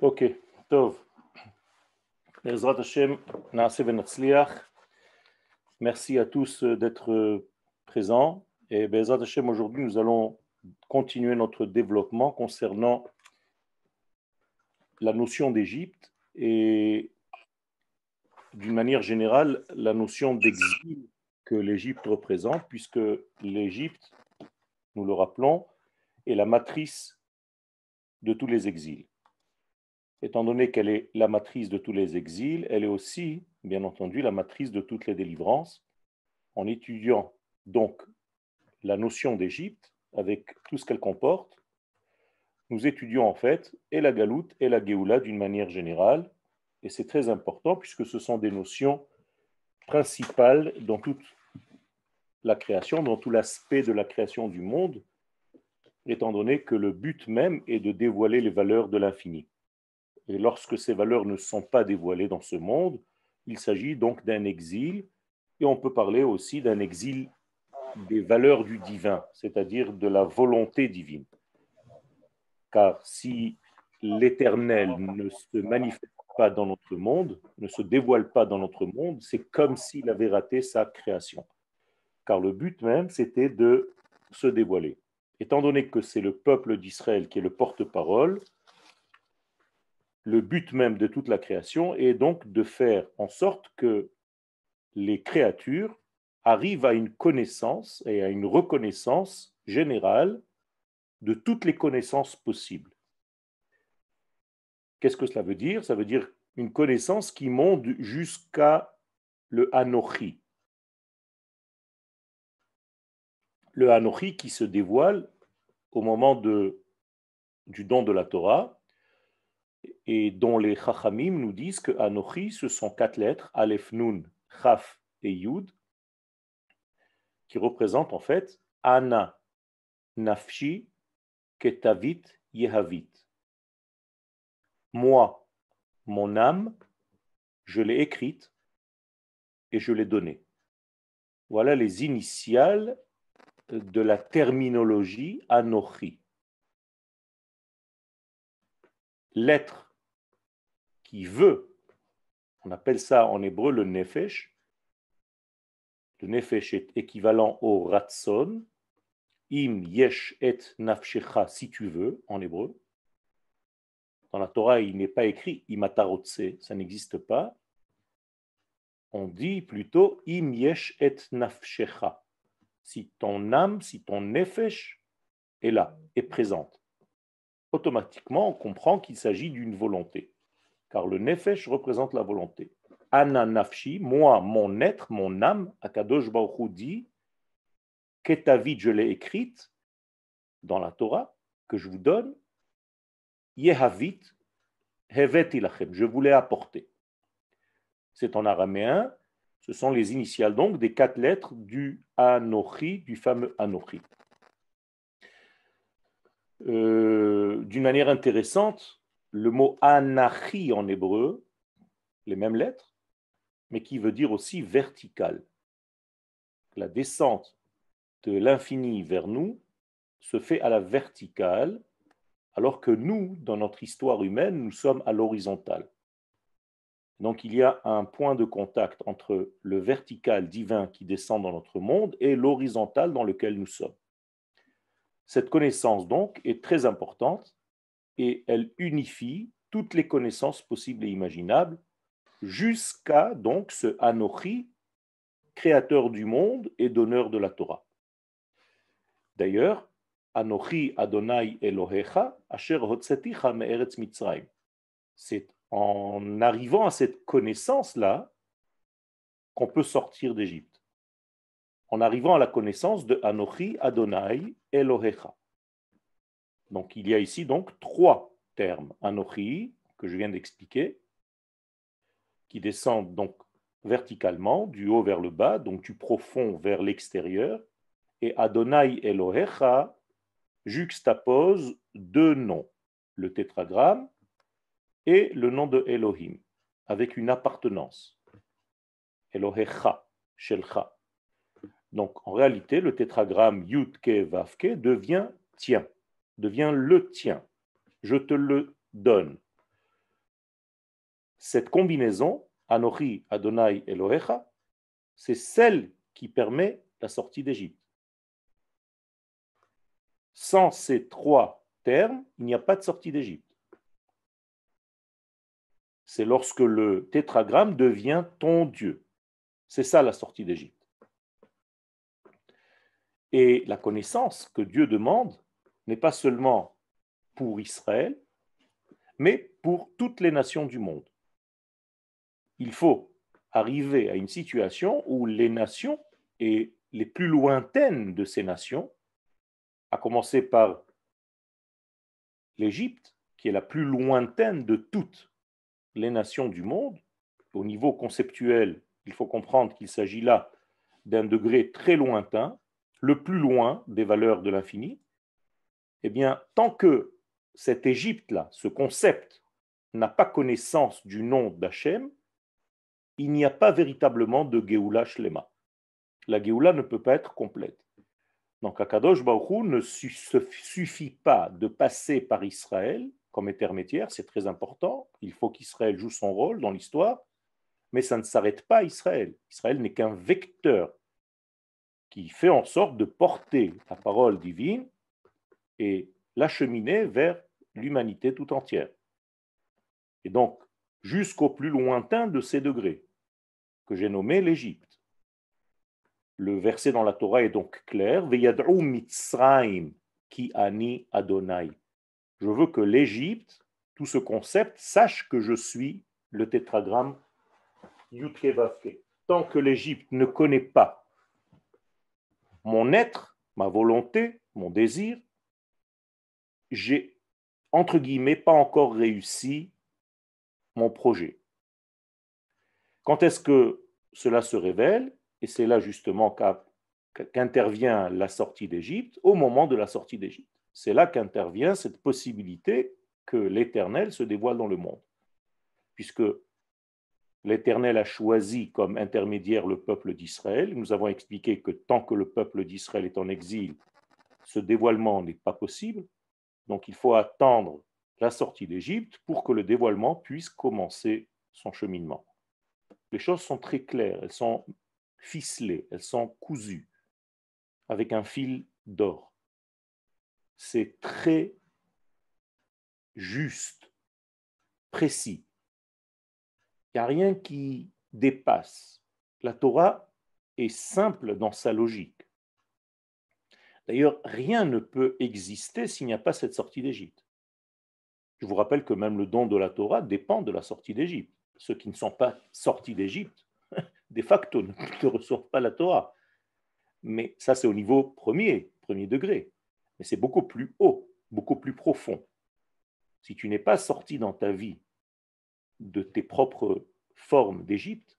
Ok, Tov. Bezrat Hashem, Naaseh Venatzliach. Merci à tous d'être présents. Et Bezrat Hashem, aujourd'hui, nous allons continuer notre développement concernant la notion d'Égypte et, d'une manière générale, la notion d'exil que l'Égypte représente, puisque l'Égypte, nous le rappelons, est la matrice de tous les exils. Étant donné qu'elle est la matrice de tous les exils, elle est aussi, bien entendu, la matrice de toutes les délivrances. En étudiant donc la notion d'Égypte, avec tout ce qu'elle comporte, nous étudions en fait et la Galoute et la Géoula d'une manière générale, et c'est très important puisque ce sont des notions principales dans toute la création, dans tout l'aspect de la création du monde, étant donné que le but même est de dévoiler les valeurs de l'infini. Et lorsque ces valeurs ne sont pas dévoilées dans ce monde, il s'agit donc d'un exil, et on peut parler aussi d'un exil des valeurs du divin, c'est-à-dire de la volonté divine. Car si l'Éternel ne se manifeste pas dans notre monde, ne se dévoile pas dans notre monde, c'est comme s'il avait raté sa création. Car le but même, c'était de se dévoiler. Étant donné que c'est le peuple d'Israël qui est le porte-parole, le but même de toute la création est donc de faire en sorte que les créatures arrivent à une connaissance et à une reconnaissance générale de toutes les connaissances possibles. Qu'est-ce que cela veut dire? Ça veut dire une connaissance qui monte jusqu'à le Anochi. Le Anochi qui se dévoile au moment du don de la Torah, et dont les Chachamim nous disent que Anochi, ce sont 4 lettres, Aleph, Nun, Chaf et Yud, qui représentent en fait Ana, Nafshi, Ketavit, Yehavit. Moi, mon âme, je l'ai écrite et je l'ai donnée. Voilà les initiales de la terminologie Anochi. L'être qui veut, on appelle ça en hébreu le Nefesh. Le Nefesh est équivalent au Ratson. Im yesh et nafshecha, si tu veux, en hébreu. Dans la Torah, il n'est pas écrit imatarotse, ça n'existe pas. On dit plutôt im yesh et nafshecha. Si ton âme, si ton nefesh est là, est présente. Automatiquement, on comprend qu'il s'agit d'une volonté. Car le nefesh représente la volonté. Ana nafshi, moi, mon être, mon âme, Akadosh Baruch Hu dit, Ketavit, je l'ai écrite dans la Torah, que je vous donne, Yehavit, Heveti lachem, je vous l'ai apporté. C'est en araméen, ce sont les initiales donc des 4 lettres du Anochi, du fameux Anochi. D'une manière intéressante, le mot Anachi en hébreu, les mêmes lettres, mais qui veut dire aussi vertical. La descente de l'infini vers nous se fait à la verticale, alors que nous, dans notre histoire humaine, nous sommes à l'horizontale. Donc il y a un point de contact entre le vertical divin qui descend dans notre monde et l'horizontal dans lequel nous sommes. Cette connaissance donc est très importante et elle unifie toutes les connaissances possibles et imaginables jusqu'à donc ce Anochi, créateur du monde et donneur de la Torah. D'ailleurs, Anochi Adonai Elohecha asher hotzeticha me'eretz Mitzrayim. C'est en arrivant à cette connaissance-là qu'on peut sortir d'Égypte. En arrivant à la connaissance de Anochi Adonai Elohecha. Donc il y a ici donc 3 termes. Anochi, que je viens d'expliquer, qui descendent donc verticalement, du haut vers le bas, donc du profond vers l'extérieur, et Adonai Elohecha juxtapose 2 noms, le tétragramme et le nom de Elohim, avec une appartenance. Elohecha, Shelcha. Donc en réalité, le tétragramme Yud-Ke Vav-Ke devient tien, devient le tien. Je te le donne. cette combinaison, Anochi Adonai Elohecha, c'est celle qui permet la sortie d'Égypte. Sans ces trois termes, il n'y a pas de sortie d'Égypte. C'est lorsque le tétragramme devient ton Dieu. C'est ça la sortie d'Égypte. Et la connaissance que Dieu demande n'est pas seulement pour Israël, mais pour toutes les nations du monde. Il faut arriver à une situation où les nations et les plus lointaines de ces nations, à commencer par l'Égypte, qui est la plus lointaine de toutes les nations du monde, au niveau conceptuel, il faut comprendre qu'il s'agit là d'un degré très lointain, le plus loin des valeurs de l'infini. Eh bien, tant que cette Égypte-là, ce concept, n'a pas connaissance du nom d'Hachem, il n'y a pas véritablement de Géoula Shlema. La Géoula ne peut pas être complète. Donc, Akadosh Baruch Hu ne suffit pas de passer par Israël comme intermédiaire, c'est très important. Il faut qu'Israël joue son rôle dans l'histoire, mais ça ne s'arrête pas à Israël. Israël n'est qu'un vecteur qui fait en sorte de porter la parole divine et l'acheminer vers l'humanité tout entière. Et donc, jusqu'au plus lointain de ces degrés, que j'ai nommé l'Égypte. Le verset dans la Torah est donc clair. Veyad'u Mitzrayim ki ani Adonai. Je veux que l'Égypte, tout ce concept, sache que je suis le tétragramme Yudke Vavke. Tant que l'Égypte ne connaît pas mon être, ma volonté, mon désir, j'ai, entre guillemets, pas encore réussi mon projet. Quand est-ce que cela se révèle? Et c'est là justement qu'intervient la sortie d'Égypte, au moment de la sortie d'Égypte. C'est là qu'intervient cette possibilité que l'Éternel se dévoile dans le monde. Puisque l'Éternel a choisi comme intermédiaire le peuple d'Israël, nous avons expliqué que tant que le peuple d'Israël est en exil, ce dévoilement n'est pas possible. Donc il faut attendre la sortie d'Égypte pour que le dévoilement puisse commencer son cheminement. Les choses sont très claires, elles sont ficelées, elles sont cousues avec un fil d'or. C'est très juste, précis. Il n'y a rien qui dépasse. La Torah est simple dans sa logique. D'ailleurs, rien ne peut exister s'il n'y a pas cette sortie d'Égypte. Je vous rappelle que même le don de la Torah dépend de la sortie d'Égypte. Ceux qui ne sont pas sortis d'Égypte, de facto, ne reçoivent pas la Torah. Mais ça, c'est au niveau premier degré. Mais c'est beaucoup plus haut, beaucoup plus profond. Si tu n'es pas sorti dans ta vie de tes propres formes d'Égypte,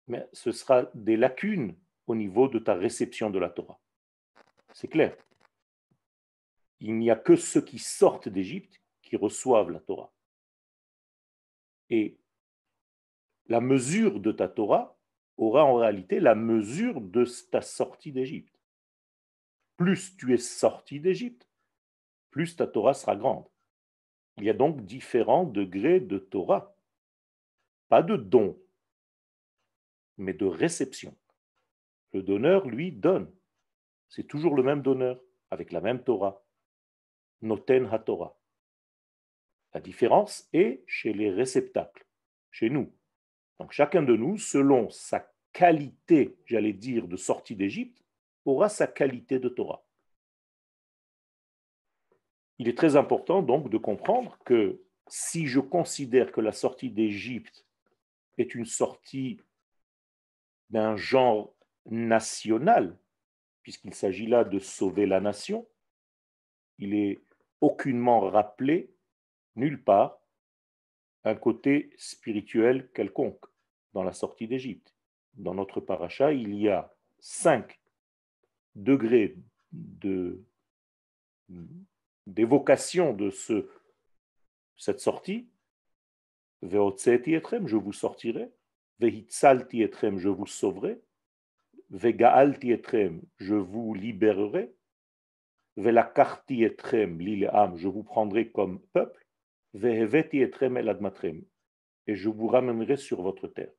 mais ce sera des lacunes au niveau de ta réception de la Torah. C'est clair. Il n'y a que ceux qui sortent d'Égypte qui reçoivent la Torah. Et la mesure de ta Torah aura en réalité la mesure de ta sortie d'Égypte. Plus tu es sorti d'Égypte, plus ta Torah sera grande. Il y a donc différents degrés de Torah. Pas de don, mais de réception. Le donneur, lui, donne. C'est toujours le même donneur, avec la même Torah. Noten HaTorah. La différence est chez les réceptacles, chez nous. Donc chacun de nous, selon sa qualité, j'allais dire, de sortie d'Égypte, aura sa qualité de Torah. Il est très important donc de comprendre que si je considère que la sortie d'Égypte est une sortie d'un genre national, puisqu'il s'agit là de sauver la nation, il est aucunement rappelé, nulle part, un côté spirituel quelconque dans la sortie d'Égypte. Dans notre paracha, il y a 5 degrés d'évocation de cette sortie. Vehotzeti etrem, je vous sortirai. Vehitzalti etrem, je vous sauverai. Vegaalti etrem, je vous libérerai. Velakarti etrem lileam, je vous prendrai comme peuple. Veheveti etrem el admatrem, et je vous ramènerai sur votre terre.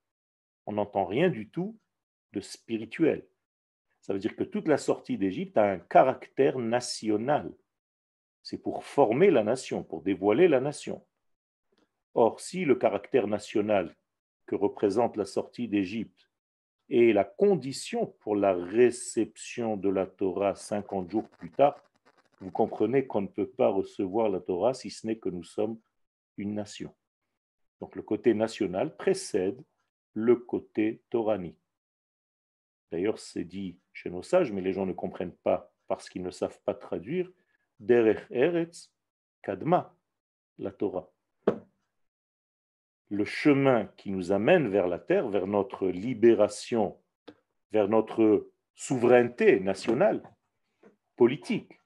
On n'entend rien du tout de spirituel. Ça veut dire que toute la sortie d'Égypte a un caractère national. C'est pour former la nation, pour dévoiler la nation. Or, si le caractère national que représente la sortie d'Égypte est la condition pour la réception de la Torah 50 jours plus tard, vous comprenez qu'on ne peut pas recevoir la Torah si ce n'est que nous sommes une nation. Donc le côté national précède le côté toranique. D'ailleurs, c'est dit chez nos sages, mais les gens ne comprennent pas parce qu'ils ne savent pas traduire. Derech Eretz Kadma, la Torah. Le chemin qui nous amène vers la terre, vers notre libération, vers notre souveraineté nationale, politique,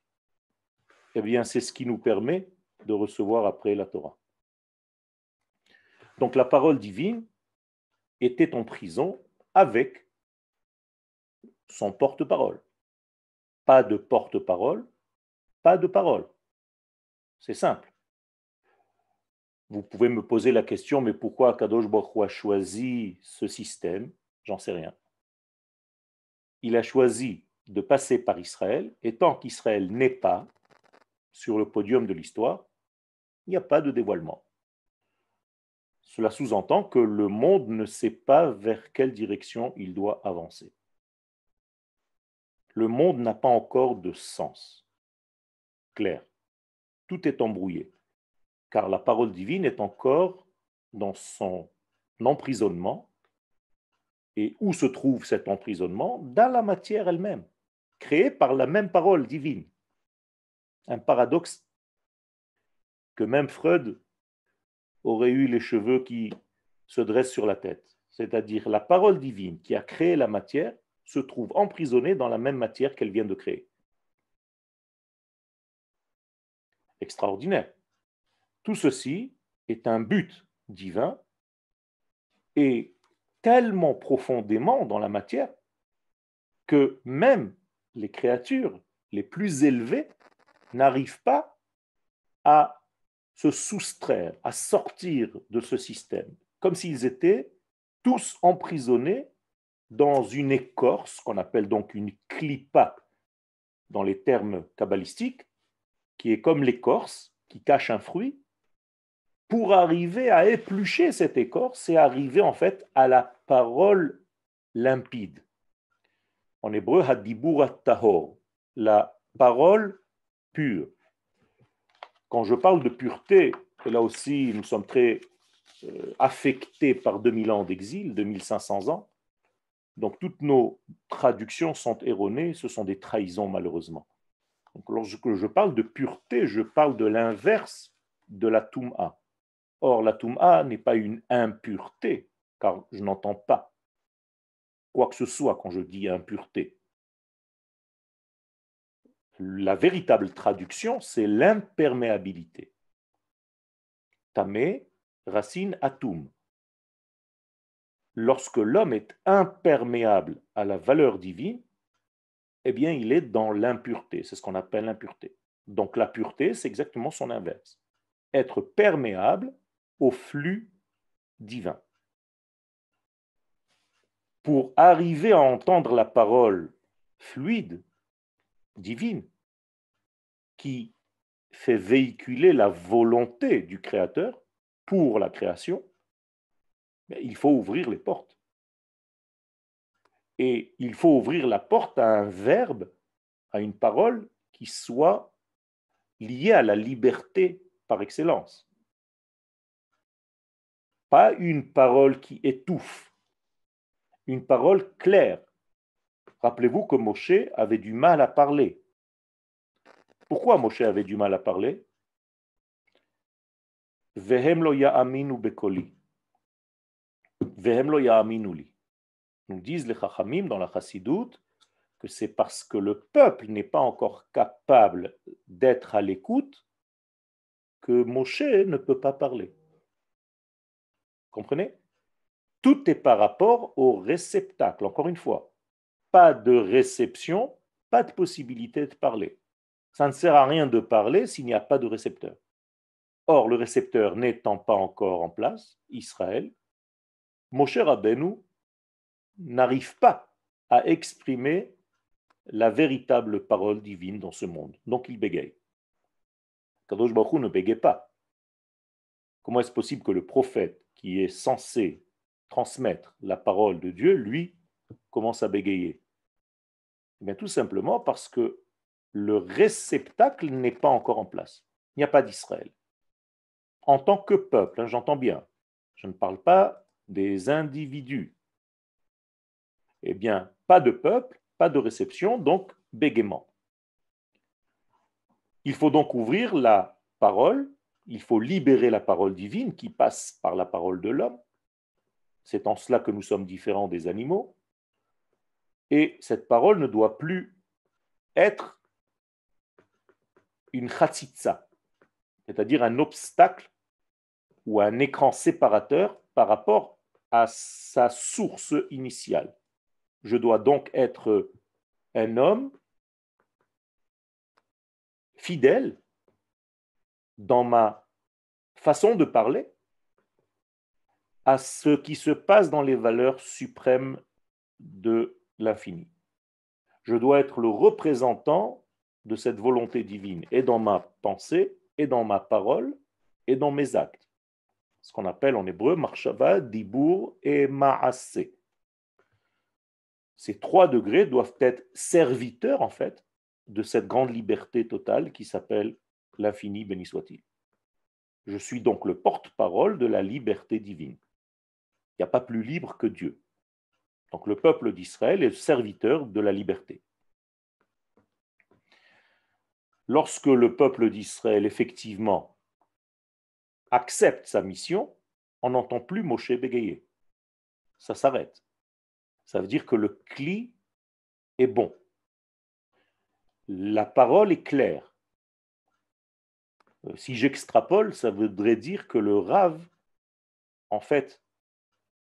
eh bien, c'est ce qui nous permet de recevoir après la Torah. Donc, la parole divine était en prison avec son porte-parole. Pas de porte-parole, pas de parole. C'est simple. Vous pouvez me poser la question, mais pourquoi Kadosh Baruch Hu a choisi ce système? J'en sais rien. Il a choisi de passer par Israël, et tant qu'Israël n'est pas sur le podium de l'histoire, il n'y a pas de dévoilement. Cela sous-entend que le monde ne sait pas vers quelle direction il doit avancer. Le monde n'a pas encore de sens clair. Tout est embrouillé, car la parole divine est encore dans son emprisonnement. Et où se trouve cet emprisonnement? Dans la matière elle-même, créée par la même parole divine. Un paradoxe que même Freud aurait eu les cheveux qui se dressent sur la tête. C'est-à-dire la parole divine qui a créé la matière se trouve emprisonnée dans la même matière qu'elle vient de créer. Extraordinaire. Tout ceci est un but divin et tellement profondément dans la matière que même les créatures les plus élevées n'arrivent pas à se soustraire, à sortir de ce système, comme s'ils étaient tous emprisonnés dans une écorce, qu'on appelle donc une clipa dans les termes kabbalistiques, qui est comme l'écorce qui cache un fruit, pour arriver à éplucher cette écorce et arriver en fait à la parole limpide. En hébreu, hadibur tahor, la parole pure. Quand je parle de pureté, et là aussi nous sommes très affectés par 2000 ans d'exil, 2500 ans, donc toutes nos traductions sont erronées, ce sont des trahisons malheureusement. Donc lorsque je parle de pureté, je parle de l'inverse de la Toum'a. Or la Toum'a n'est pas une impureté, car je n'entends pas quoi que ce soit quand je dis impureté. La véritable traduction, c'est l'imperméabilité. Tamé, racine atum. Lorsque l'homme est imperméable à la valeur divine, eh bien, il est dans l'impureté. C'est ce qu'on appelle l'impureté. Donc, la pureté, c'est exactement son inverse. Être perméable au flux divin. Pour arriver à entendre la parole fluide, divine, qui fait véhiculer la volonté du Créateur pour la création, il faut ouvrir les portes. Et il faut ouvrir la porte à un verbe, à une parole qui soit liée à la liberté par excellence. Pas une parole qui étouffe, une parole claire. Rappelez-vous que Moshe avait du mal à parler. Pourquoi Moshe avait du mal à parler? Vehem lo ya'aminu bekoli. Vehem lo ya'aminu li. Nous disent les Chachamim dans la Chassidoute que c'est parce que le peuple n'est pas encore capable d'être à l'écoute que Moshe ne peut pas parler. Comprenez? Tout est par rapport au réceptacle, encore une fois. Pas de réception, pas de possibilité de parler. Ça ne sert à rien de parler s'il n'y a pas de récepteur. Or, le récepteur n'étant pas encore en place, Israël, Moshe Rabbeinu n'arrive pas à exprimer la véritable parole divine dans ce monde. Donc il bégaye. Kadosh Baruch Hu ne bégaye pas. Comment est-ce possible que le prophète qui est censé transmettre la parole de Dieu, lui, commence à bégayer? Eh bien, tout simplement parce que le réceptacle n'est pas encore en place. Il n'y a pas d'Israël. En tant que peuple, hein, j'entends bien, je ne parle pas des individus. Eh bien, pas de peuple, pas de réception, donc bégaiement. Il faut donc ouvrir la parole, il faut libérer la parole divine qui passe par la parole de l'homme. C'est en cela que nous sommes différents des animaux. Et cette parole ne doit plus être une chatzitza, c'est-à-dire un obstacle ou un écran séparateur par rapport à sa source initiale. Je dois donc être un homme fidèle dans ma façon de parler à ce qui se passe dans les valeurs suprêmes de l'infini. Je dois être le représentant de cette volonté divine, et dans ma pensée, et dans ma parole, et dans mes actes. Ce qu'on appelle en hébreu marshava, dibur et ma'aseh. Ces 3 degrés doivent être serviteurs, en fait, de cette grande liberté totale qui s'appelle l'infini, béni soit-il. Je suis donc le porte-parole de la liberté divine. Il n'y a pas plus libre que Dieu. Donc le peuple d'Israël est le serviteur de la liberté. Lorsque le peuple d'Israël, effectivement, accepte sa mission, on n'entend plus Moshe bégayer. Ça s'arrête. Ça veut dire que le cli est bon. La parole est claire. Si j'extrapole, ça voudrait dire que le Rav, en fait,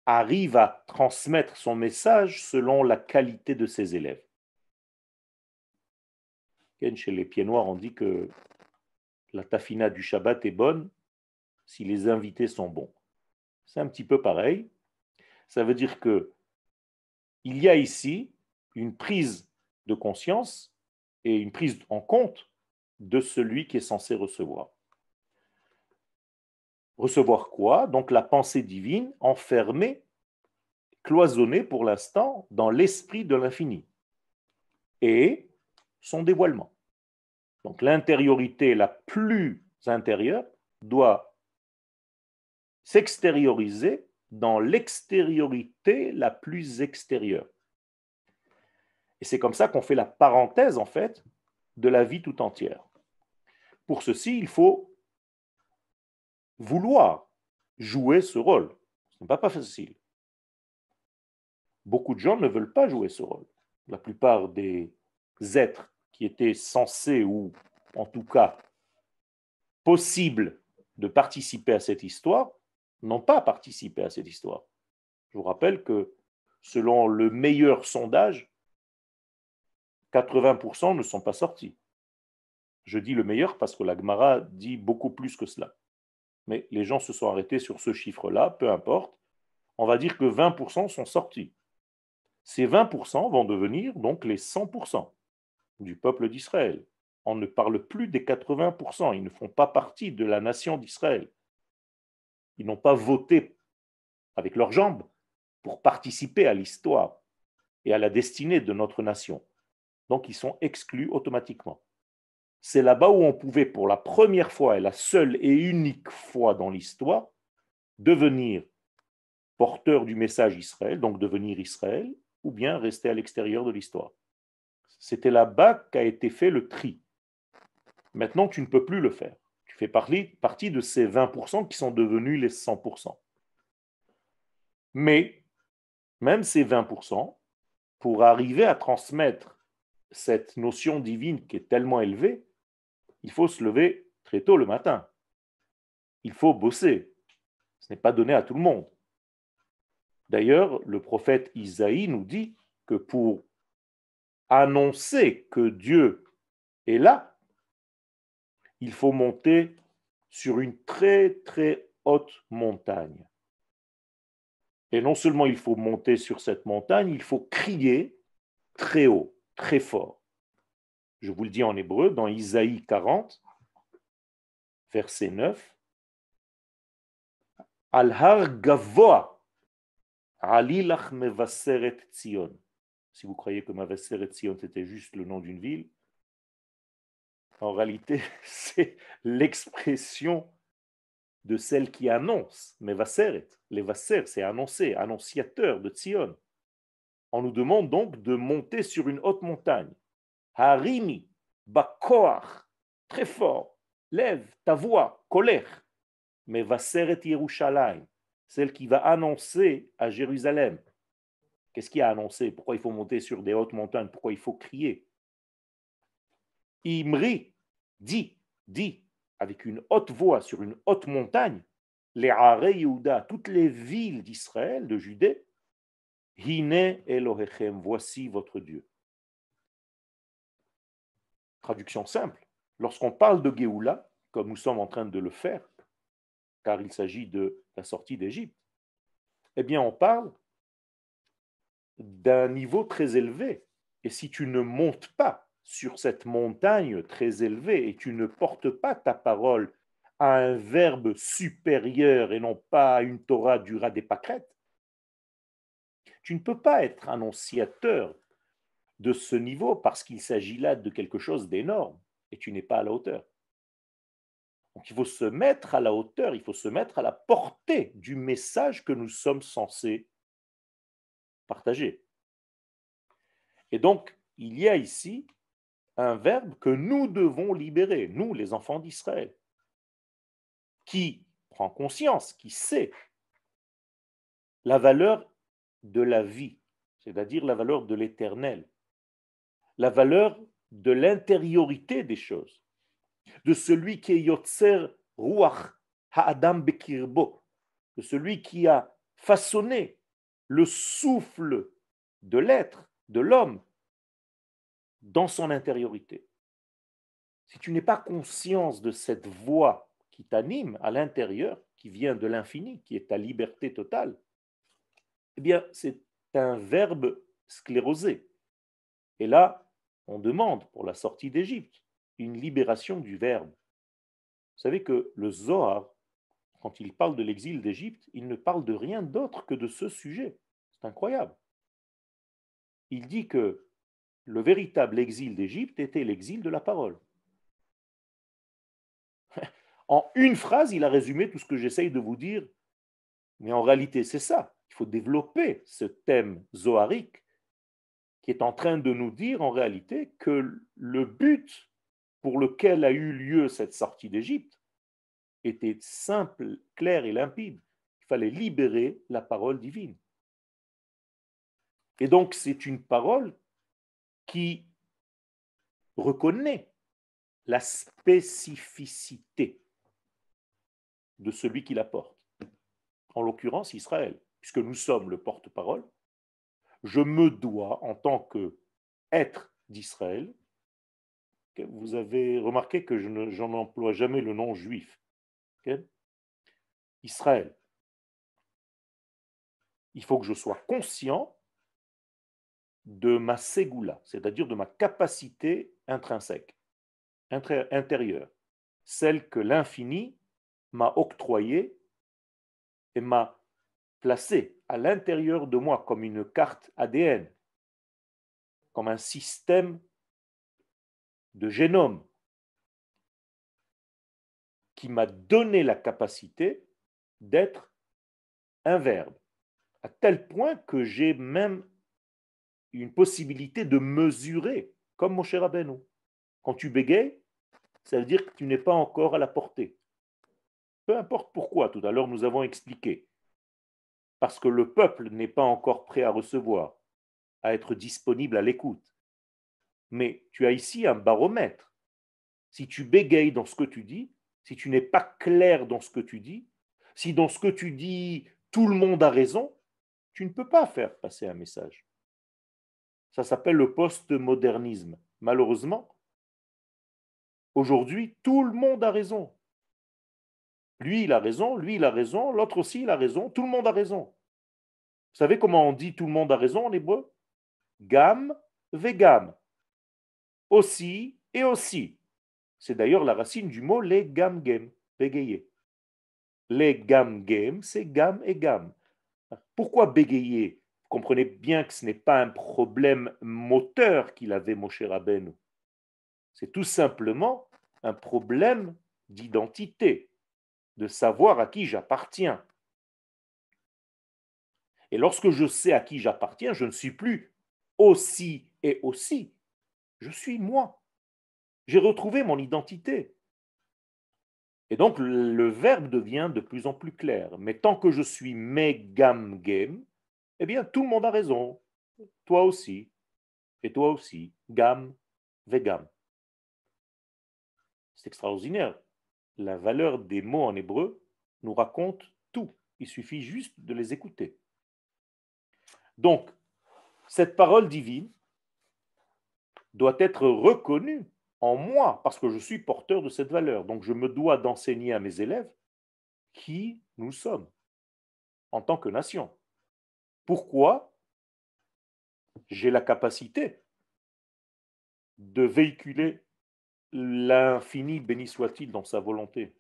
arrive à transmettre son message selon la qualité de ses élèves. Chez les pieds noirs, on dit que la tafina du Shabbat est bonne si les invités sont bons. C'est un petit peu pareil. Ça veut dire que il y a ici une prise de conscience et une prise en compte de celui qui est censé recevoir. Recevoir quoi? Donc la pensée divine enfermée, cloisonnée pour l'instant dans l'esprit de l'infini et son dévoilement. Donc l'intériorité la plus intérieure doit s'extérioriser dans l'extériorité la plus extérieure. Et c'est comme ça qu'on fait la parenthèse, en fait, de la vie tout entière. Pour ceci, il faut vouloir jouer ce rôle. Ce n'est pas facile. Beaucoup de gens ne veulent pas jouer ce rôle. La plupart des êtres qui étaient censés, ou en tout cas possibles, de participer à cette histoire, n'ont pas participé à cette histoire. Je vous rappelle que selon le meilleur sondage, 80% ne sont pas sortis. Je dis le meilleur parce que la Gemara dit beaucoup plus que cela. Mais les gens se sont arrêtés sur ce chiffre-là, peu importe. On va dire que 20% sont sortis. Ces 20% vont devenir donc les 100% du peuple d'Israël. On ne parle plus des 80%. Ils ne font pas partie de la nation d'Israël. Ils n'ont pas voté avec leurs jambes pour participer à l'histoire et à la destinée de notre nation. Donc ils sont exclus automatiquement. C'est là-bas où on pouvait, pour la première fois et la seule et unique fois dans l'histoire, devenir porteur du message Israël, donc devenir Israël, ou bien rester à l'extérieur de l'histoire. C'était là-bas qu'a été fait le tri. Maintenant, tu ne peux plus le faire. Tu fais partie de ces 20% qui sont devenus les 100%. Mais, même ces 20%, pour arriver à transmettre cette notion divine qui est tellement élevée, il faut se lever très tôt le matin. Il faut bosser. Ce n'est pas donné à tout le monde. D'ailleurs, le prophète Isaïe nous dit que pour annoncer que Dieu est là, il faut monter sur une très très haute montagne. Et non seulement il faut monter sur cette montagne, il faut crier très haut, très fort. Je vous le dis en hébreu, dans Isaïe 40, verset 9, Al-har gavoa, alilach mevaseret Tzion. Si vous croyez que Mevaseret Tzion c'était juste le nom d'une ville, en réalité, c'est l'expression de celle qui annonce, Mevaseret. Les Vaser, c'est annoncer, annonciateur de Tzion. On nous demande donc de monter sur une haute montagne. Harimi, bakoach, très fort, lève ta voix, colère. Mevaseret Yerushalayim, celle qui va annoncer à Jérusalem. Qu'est-ce qu'il y a à annoncer? Pourquoi il faut monter sur des hautes montagnes? Pourquoi il faut crier? Imri, dit, avec une haute voix sur une haute montagne, les Harei Yehuda, toutes les villes d'Israël, de Judée, Hine Elohechem, voici votre Dieu. Traduction simple. Lorsqu'on parle de Géoula, comme nous sommes en train de le faire, car il s'agit de la sortie d'Égypte, eh bien on parle d'un niveau très élevé. Et si tu ne montes pas sur cette montagne très élevée et tu ne portes pas ta parole à un verbe supérieur et non pas à une Torah du ras des pâquerettes, tu ne peux pas être annonciateur de ce niveau parce qu'il s'agit là de quelque chose d'énorme et tu n'es pas à la hauteur. Donc il faut se mettre à la hauteur, il faut se mettre à la portée du message que nous sommes censés partager. Et donc, il y a ici un verbe que nous devons libérer, nous, les enfants d'Israël, qui prend conscience, qui sait la valeur de la vie, c'est-à-dire la valeur de l'éternel, la valeur de l'intériorité des choses, de celui qui est Yotzer Ruach Ha'adam Bekirbo, de celui qui a façonné le souffle de l'être, de l'homme, dans son intériorité. Si tu n'es pas conscience de cette voix qui t'anime à l'intérieur, qui vient de l'infini, qui est ta liberté totale, eh bien, c'est un verbe sclérosé. Et là, on demande pour la sortie d'Égypte une libération du verbe. Vous savez que le Zohar, quand il parle de l'exil d'Égypte, il ne parle de rien d'autre que de ce sujet. C'est incroyable. Il dit que le véritable exil d'Égypte était l'exil de la parole. En une phrase, il a résumé tout ce que j'essaye de vous dire, mais en réalité, c'est ça. Il faut développer ce thème zoharique qui est en train de nous dire en réalité que le but pour lequel a eu lieu cette sortie d'Égypte était simple, clair et limpide. Il fallait libérer la parole divine. Et donc, c'est une parole qui reconnaît la spécificité de celui qui la porte, en l'occurrence Israël, puisque nous sommes le porte-parole. Je me dois, en tant qu'être d'Israël, vous avez remarqué que j'en emploie jamais le nom juif, okay? Israël. Il faut que je sois conscient de ma ségoula, c'est-à-dire de ma capacité intrinsèque, intérieure, celle que l'infini m'a octroyée et m'a placée à l'intérieur de moi comme une carte ADN, comme un système de génome qui m'a donné la capacité d'être un verbe, à tel point que j'ai même une possibilité de mesurer, comme Moshe Rabbeinu. Quand tu bégayes, ça veut dire que tu n'es pas encore à la portée. Peu importe pourquoi, tout à l'heure nous avons expliqué. Parce que le peuple n'est pas encore prêt à recevoir, à être disponible à l'écoute. Mais tu as ici un baromètre. Si tu bégayes dans ce que tu dis, si tu n'es pas clair dans ce que tu dis, si dans ce que tu dis, tout le monde a raison, tu ne peux pas faire passer un message. Ça s'appelle le postmodernisme. Malheureusement, aujourd'hui, tout le monde a raison. Lui, il a raison, lui, il a raison, l'autre aussi, il a raison, tout le monde a raison. Vous savez comment on dit tout le monde a raison en hébreu? Gam, vegam. Aussi et aussi. C'est d'ailleurs la racine du mot les gamgem, bégayer. Les gamgem, c'est gam et gam. Pourquoi bégayer? Vous comprenez bien que ce n'est pas un problème moteur qu'il avait, Moshe Rabbeinu. C'est tout simplement un problème d'identité, de savoir à qui j'appartiens. Et lorsque je sais à qui j'appartiens, je ne suis plus aussi et aussi. Je suis moi. J'ai retrouvé mon identité. Et donc le verbe devient de plus en plus clair. Mais tant que je suis megam gem, eh bien tout le monde a raison. Toi aussi, et toi aussi. Gam, vegam. C'est extraordinaire. La valeur des mots en hébreu nous raconte tout. Il suffit juste de les écouter. Donc, cette parole divine doit être reconnue en moi parce que je suis porteur de cette valeur. Donc, je me dois d'enseigner à mes élèves qui nous sommes en tant que nation. Pourquoi j'ai la capacité de véhiculer l'infini, béni soit-il, dans sa volonté?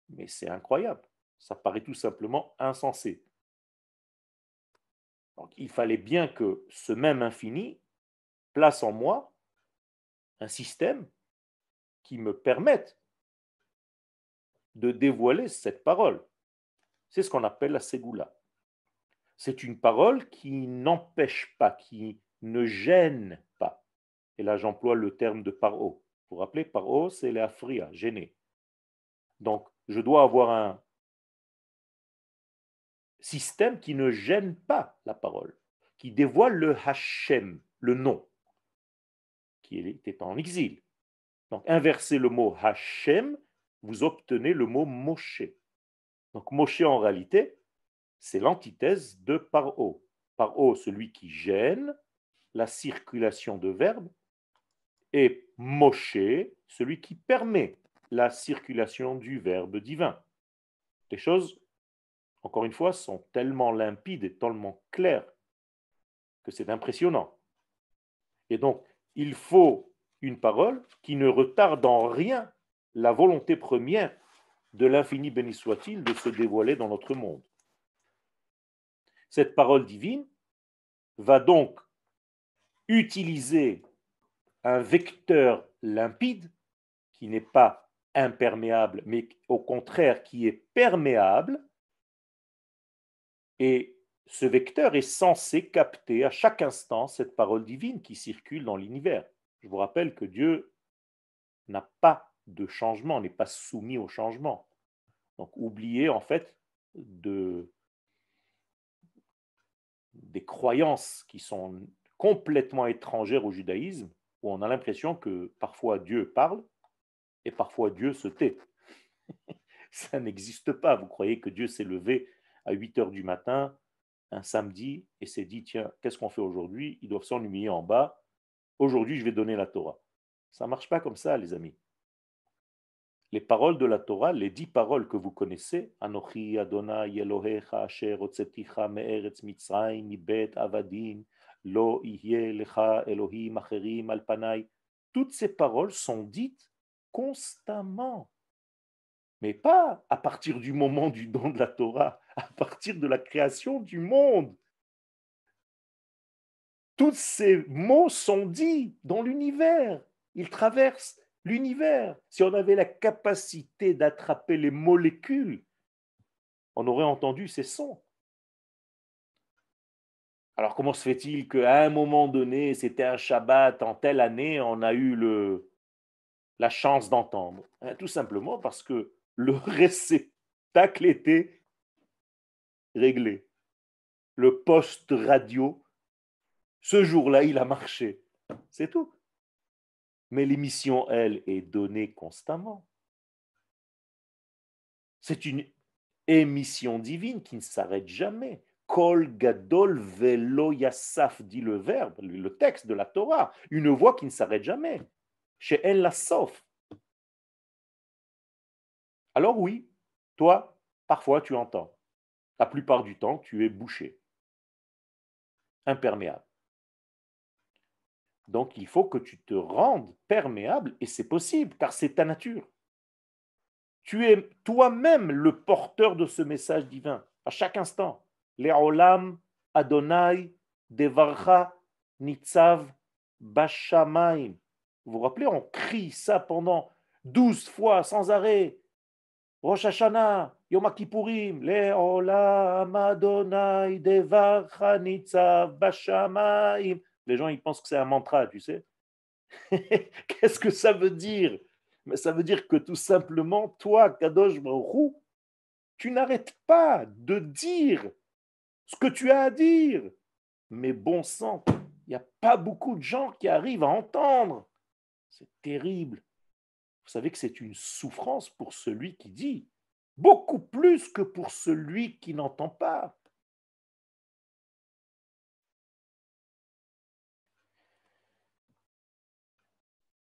Mais c'est incroyable. Ça paraît tout simplement insensé. Donc, il fallait bien que ce même infini place en moi un système qui me permette de dévoiler cette parole. C'est ce qu'on appelle la Ségoula. C'est une parole qui n'empêche pas, qui ne gêne pas. Et là, j'emploie le terme de paro. Vous vous rappelez, paro, c'est la fria, gêner. Donc, je dois avoir un système qui ne gêne pas la parole, qui dévoile le Hachem, le nom, qui était en exil. Donc, inversez le mot Hachem, vous obtenez le mot Moshe. Donc, Moshe, en réalité, c'est l'antithèse de paro. Paro, celui qui gêne la circulation de verbes, et Moshe, celui qui permet la circulation du verbe divin. Les choses, encore une fois, sont tellement limpides et tellement claires que c'est impressionnant. Et donc, il faut une parole qui ne retarde en rien la volonté première de l'infini béni soit-il de se dévoiler dans notre monde. Cette parole divine va donc utiliser un vecteur limpide qui n'est pas imperméable, mais au contraire qui est perméable. Et ce vecteur est censé capter à chaque instant cette parole divine qui circule dans l'univers. Je vous rappelle que Dieu n'a pas de changement, n'est pas soumis au changement. Donc oubliez en fait des croyances qui sont complètement étrangères au judaïsme, où on a l'impression que parfois Dieu parle et parfois Dieu se tait. Ça n'existe pas. Vous croyez que Dieu s'est levé à 8 heures du matin, un samedi, et s'est dit, tiens, qu'est-ce qu'on fait aujourd'hui? Ils doivent s'ennuyer en bas. Aujourd'hui, je vais donner la Torah. Ça ne marche pas comme ça, les amis. Les paroles de la Torah, les 10 paroles que vous connaissez, Anochi Adonai Elohecha Asher Hotzeticha Me'eretz Mitzrayim Mibet Avadim Lo Yeh Lecha Elohim Acherim Alpanai, toutes ces paroles sont dites constamment. Mais pas à partir du moment du don de la Torah, à partir de la création du monde. Tous ces mots sont dits dans l'univers. Ils traversent l'univers. Si on avait la capacité d'attraper les molécules, on aurait entendu ces sons. Alors comment se fait-il qu'à un moment donné, c'était un Shabbat, en telle année, on a eu la chance d'entendre? Tout simplement parce que le réceptacle était réglé. Le poste radio, ce jour-là, il a marché. C'est tout. Mais l'émission, elle, est donnée constamment. C'est une émission divine qui ne s'arrête jamais. Kol gadol velo yassaf, dit le verbe, le texte de la Torah. Une voix qui ne s'arrête jamais. Chez El la Sof. Alors oui, Toi, parfois tu entends. La plupart du temps, tu es bouché, imperméable. Donc il faut que tu te rendes perméable, et c'est possible, car c'est ta nature. Tu es toi-même le porteur de ce message divin, à chaque instant. Le'olam Adonai Devarcha Nitzav Bashamaim. Vous vous rappelez, on crie ça pendant 12 fois sans arrêt. Rosh Hashanah, Yom Kippourim, Le'olam Adonai Devarcha Nitzav Bashamaim. Les gens, ils pensent que c'est un mantra, tu sais. Qu'est-ce que ça veut dire? Mais ça veut dire que tout simplement, toi, Kadosh Baruch Hu, tu n'arrêtes pas de dire ce que tu as à dire. Mais bon sang, il n'y a pas beaucoup de gens qui arrivent à entendre. C'est terrible. Vous savez que c'est une souffrance pour celui qui dit, beaucoup plus que pour celui qui n'entend pas.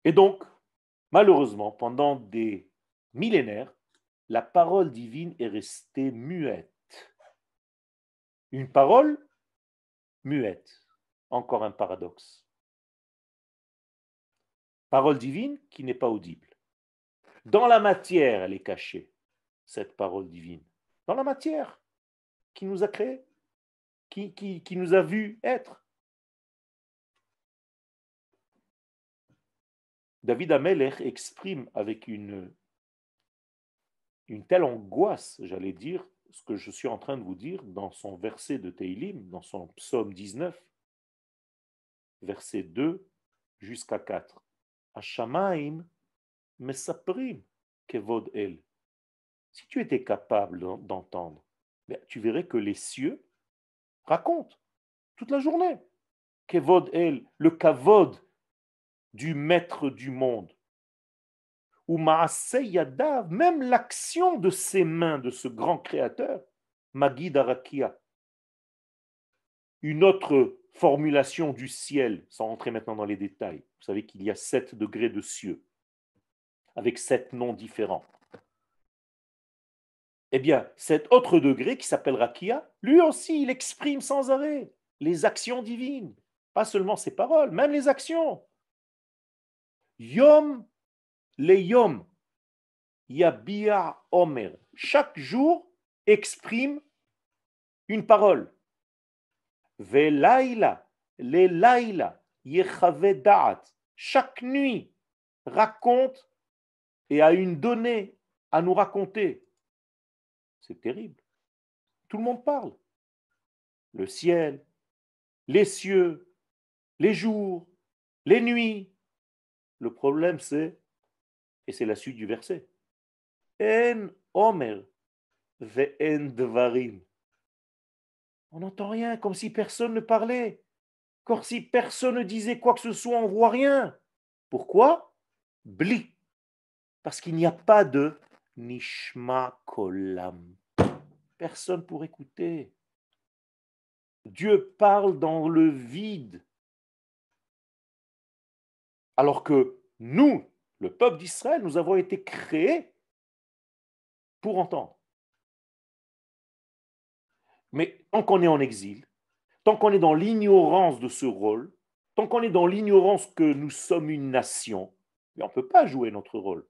Et donc, malheureusement, pendant des millénaires, la parole divine est restée muette. Une parole muette. Encore un paradoxe. Parole divine qui n'est pas audible. Dans la matière, elle est cachée, cette parole divine. Dans la matière qui nous a créés, qui nous a vus être. David Amelech exprime avec une telle angoisse, j'allais dire, ce que je suis en train de vous dire dans son verset de Teilim, dans son psaume 19, verset 2 jusqu'à 4. Hashamaim mesaprim kevod el. Si tu étais capable d'entendre, tu verrais que les cieux racontent toute la journée. Kevod el, le kavod du maître du monde. Ou maasei yadav, même l'action de ses mains, de ce grand créateur, Magid Arakia. Une autre formulation du ciel, sans rentrer maintenant dans les détails. Vous savez qu'il y a 7 degrés de cieux, avec 7 noms différents. Eh bien, cet autre degré qui s'appelle Rakia, lui aussi, il exprime sans arrêt les actions divines. Pas seulement ses paroles, même les actions. Yom le yom, yabia omer. Chaque jour exprime une parole. Velaila, le laila, yechave da'at. Chaque nuit raconte et a une donnée à nous raconter. C'est terrible. Tout le monde parle. Le ciel, les cieux, les jours, les nuits. Le problème, c'est, et c'est la suite du verset, En omer ve'en dvarim. On n'entend rien, comme si personne ne parlait, comme si personne ne disait quoi que ce soit, on ne voit rien. Pourquoi? Bli. Parce qu'il n'y a pas de nishma kolam. Personne pour écouter. Dieu parle dans le vide. Alors que nous, le peuple d'Israël, nous avons été créés pour entendre. Mais tant qu'on est en exil, tant qu'on est dans l'ignorance de ce rôle, tant qu'on est dans l'ignorance que nous sommes une nation, on ne peut pas jouer notre rôle.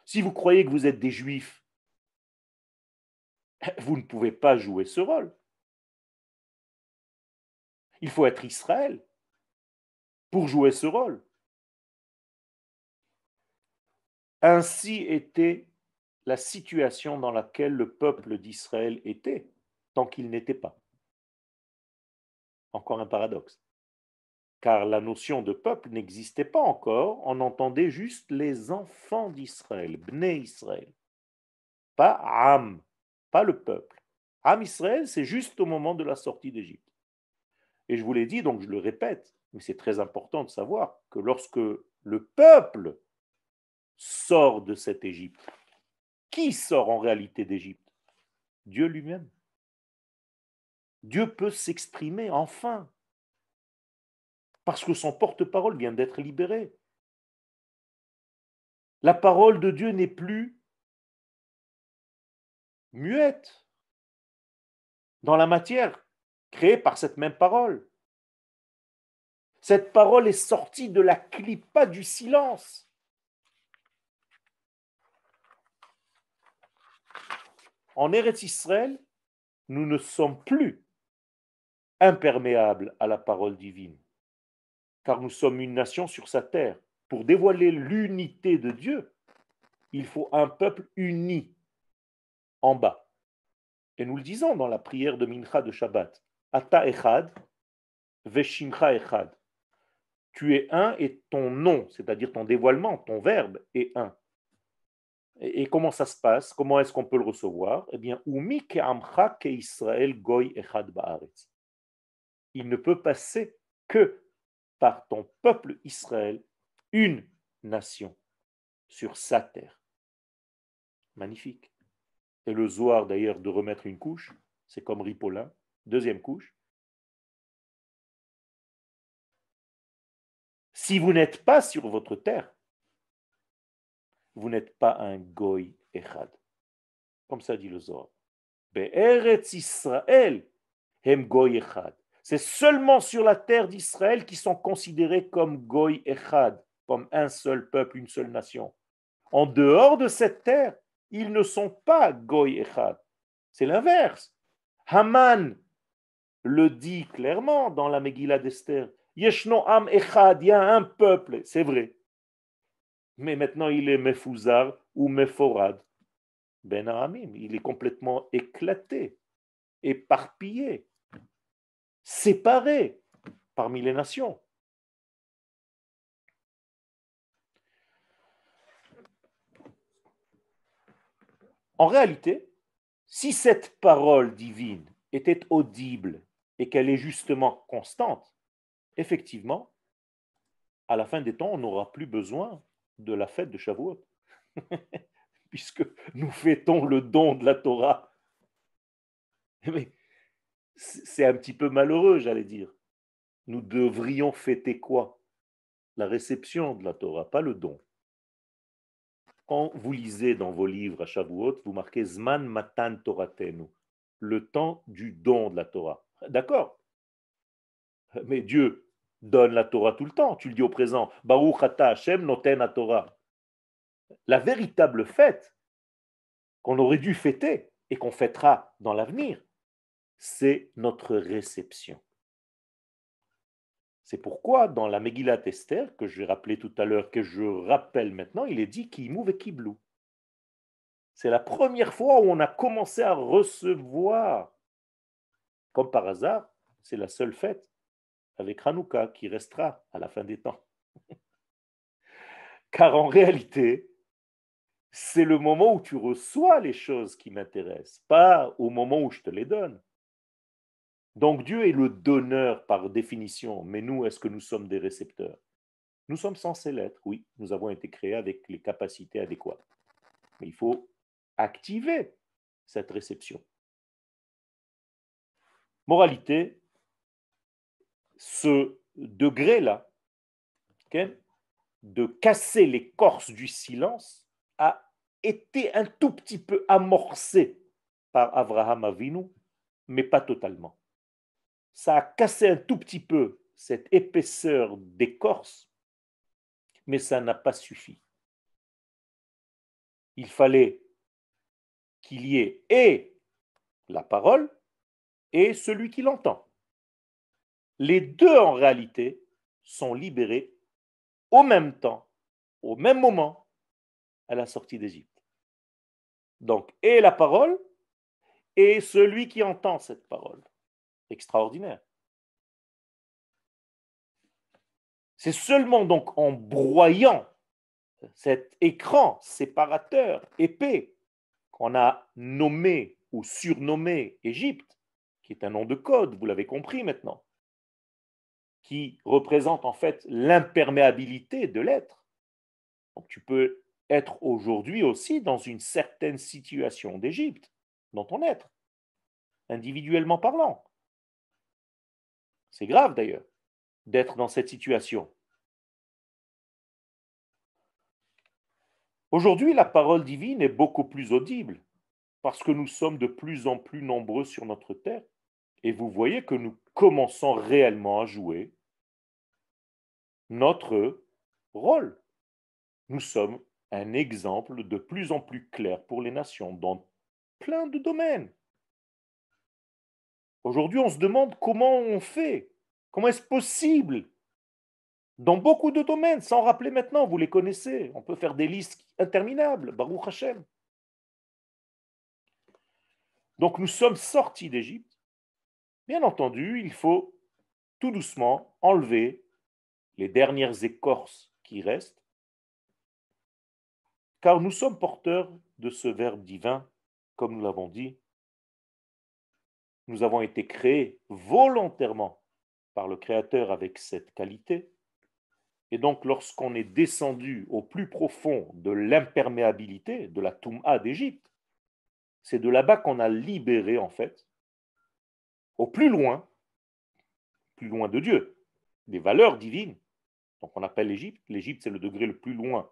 Si vous croyez que vous êtes des juifs, vous ne pouvez pas jouer ce rôle. Il faut être Israël pour jouer ce rôle. Ainsi était la situation dans laquelle le peuple d'Israël était, tant qu'il n'était pas. Encore un paradoxe. Car la notion de peuple n'existait pas encore, on entendait juste les enfants d'Israël, Bnei Israël. Pas Am, pas le peuple. Am Israël, c'est juste au moment de la sortie d'Égypte. Et je vous l'ai dit, donc je le répète, mais c'est très important de savoir que lorsque le peuple sort de cette Égypte, qui sort en réalité d'Égypte? Dieu lui-même. Dieu peut s'exprimer enfin, parce que son porte-parole vient d'être libéré. La parole de Dieu n'est plus muette, dans la matière, créée par cette même parole. Cette parole est sortie de la clipa du silence. En Eretz Israël, nous ne sommes plus imperméables à la parole divine, car nous sommes une nation sur sa terre. Pour dévoiler l'unité de Dieu, il faut un peuple uni en bas. Et nous le disons dans la prière de Mincha de Shabbat. Ata echad, veshimcha echad. Tu es un et ton nom, c'est-à-dire ton dévoilement, ton verbe est un. Et comment ça se passe? Comment est-ce qu'on peut le recevoir? Eh bien, Umi ke'amcha ke'Israël goy echad ba'aretz. Il ne peut passer que par ton peuple Israël, une nation sur sa terre. Magnifique. Et le Zohar, d'ailleurs, de remettre une couche, c'est comme Ripollin, deuxième couche. Si vous n'êtes pas sur votre terre, vous n'êtes pas un goy echad. Comme ça dit le Zohar. Be'eretz Israël, hem goy echad. C'est seulement sur la terre d'Israël qui sont considérés comme goy echad, comme un seul peuple, une seule nation. En dehors de cette terre, ils ne sont pas goy echad. C'est l'inverse. Haman le dit clairement dans la Megillah d'Esther. Yeshno am echad, il y a un peuple, c'est vrai. Mais maintenant il est mefouzar ou meforad. Ben Aramim, il est complètement éclaté, éparpillé, séparé parmi les nations. En réalité, si cette parole divine était audible et qu'elle est justement constante, effectivement, à la fin des temps, on n'aura plus besoin de la fête de Shavuot, puisque nous fêtons le don de la Torah. Mais c'est un petit peu malheureux, j'allais dire. Nous devrions fêter quoi? La réception de la Torah, pas le don. Quand vous lisez dans vos livres à Shavuot, vous marquez Zman Matan Toratenu, le temps du don de la Torah. D'accord, mais Dieu donne la Torah tout le temps. Tu le dis au présent. Baruch ata Hashem noten la Torah. La véritable fête qu'on aurait dû fêter et qu'on fêtera dans l'avenir, c'est notre réception. C'est pourquoi dans la Megillat Esther, que j'ai rappelé tout à l'heure, que je rappelle maintenant, il est dit Kimou ve Kiblou. C'est la première fois où on a commencé à recevoir. Comme par hasard, c'est la seule fête avec Hanouka qui restera à la fin des temps. Car en réalité, c'est le moment où tu reçois les choses qui m'intéressent, pas au moment où je te les donne. Donc Dieu est le donneur par définition, mais nous, est-ce que nous sommes des récepteurs? Nous sommes censés l'être, oui, nous avons été créés avec les capacités adéquates. Mais il faut activer cette réception. Moralité, ce degré-là, okay, de casser l'écorce du silence, a été un tout petit peu amorcé par Abraham Avinu, mais pas totalement. Ça a cassé un tout petit peu cette épaisseur d'écorce, mais ça n'a pas suffi. Il fallait qu'il y ait et la parole et celui qui l'entend. Les deux, en réalité, sont libérés au même temps, au même moment, à la sortie d'Égypte. Donc, et la parole et celui qui entend cette parole. Extraordinaire. C'est seulement donc en broyant cet écran séparateur épais qu'on a nommé ou surnommé Égypte, qui est un nom de code, vous l'avez compris maintenant, qui représente en fait l'imperméabilité de l'être. Donc tu peux être aujourd'hui aussi dans une certaine situation d'Égypte, dans ton être, individuellement parlant. C'est grave d'ailleurs d'être dans cette situation. Aujourd'hui, la parole divine est beaucoup plus audible parce que nous sommes de plus en plus nombreux sur notre terre. Et vous voyez que nous commençons réellement à jouer notre rôle. Nous sommes un exemple de plus en plus clair pour les nations dans plein de domaines. Aujourd'hui, on se demande comment on fait, comment est-ce possible dans beaucoup de domaines, sans rappeler maintenant, vous les connaissez, on peut faire des listes interminables, Baruch Hashem. Donc nous sommes sortis d'Égypte. Bien entendu, il faut tout doucement enlever les dernières écorces qui restent, car nous sommes porteurs de ce verbe divin, comme nous l'avons dit. Nous avons été créés volontairement par le Créateur avec cette qualité. Et donc, lorsqu'on est descendu au plus profond de l'imperméabilité, de la Toum'a d'Égypte, c'est de là-bas qu'on a libéré, en fait, au plus loin de Dieu, des valeurs divines. Donc, on appelle l'Égypte. L'Égypte, c'est le degré le plus loin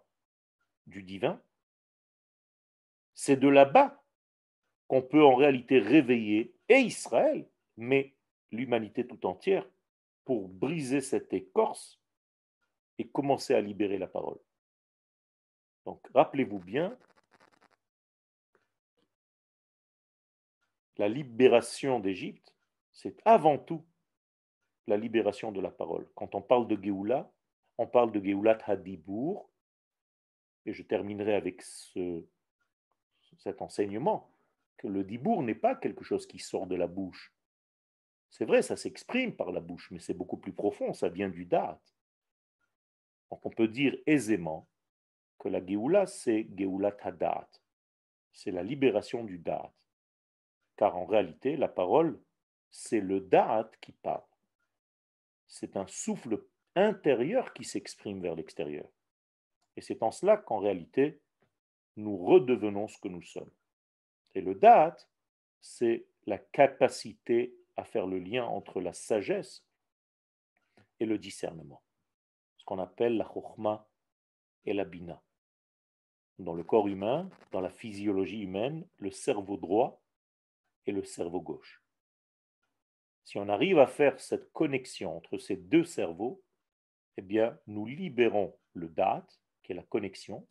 du divin. C'est de là-bas qu'on peut en réalité réveiller et Israël, mais l'humanité tout entière, pour briser cette écorce et commencer à libérer la parole. Donc, rappelez-vous bien, la libération d'Égypte, c'est avant tout la libération de la parole. Quand on parle de Géoula, on parle de Géoulat Hadibour, et je terminerai avec cet enseignement, que le Dibour n'est pas quelque chose qui sort de la bouche. C'est vrai, ça s'exprime par la bouche, mais c'est beaucoup plus profond, ça vient du Da'at. Donc on peut dire aisément que la Géoula, c'est Géoulat Hadat, c'est la libération du Da'at. Car en réalité, la parole, c'est le Da'at qui parle. C'est un souffle intérieur qui s'exprime vers l'extérieur. Et c'est en cela qu'en réalité, nous redevenons ce que nous sommes. Et le Da'at, c'est la capacité à faire le lien entre la sagesse et le discernement. Ce qu'on appelle la chokhma et la bina. Dans le corps humain, dans la physiologie humaine, le cerveau droit et le cerveau gauche. Si on arrive à faire cette connexion entre ces deux cerveaux, eh bien, nous libérons le da'at, qui est la connexion,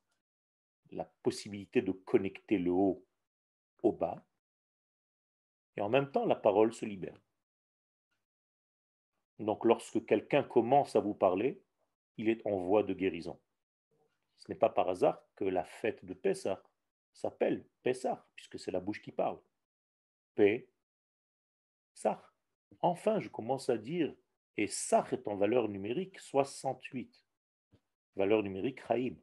la possibilité de connecter le haut au bas, et en même temps, la parole se libère. Donc, lorsque quelqu'un commence à vous parler, il est en voie de guérison. Ce n'est pas par hasard que la fête de Pessah s'appelle Pessah, puisque c'est la bouche qui parle. Pessah. Enfin, je commence à dire, et Sach est en valeur numérique 68, valeur numérique Chaim.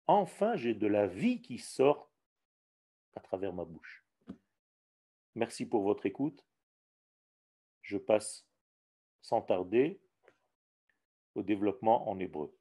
Enfin, j'ai de la vie qui sort à travers ma bouche. Merci pour votre écoute. Je passe sans tarder au développement en hébreu.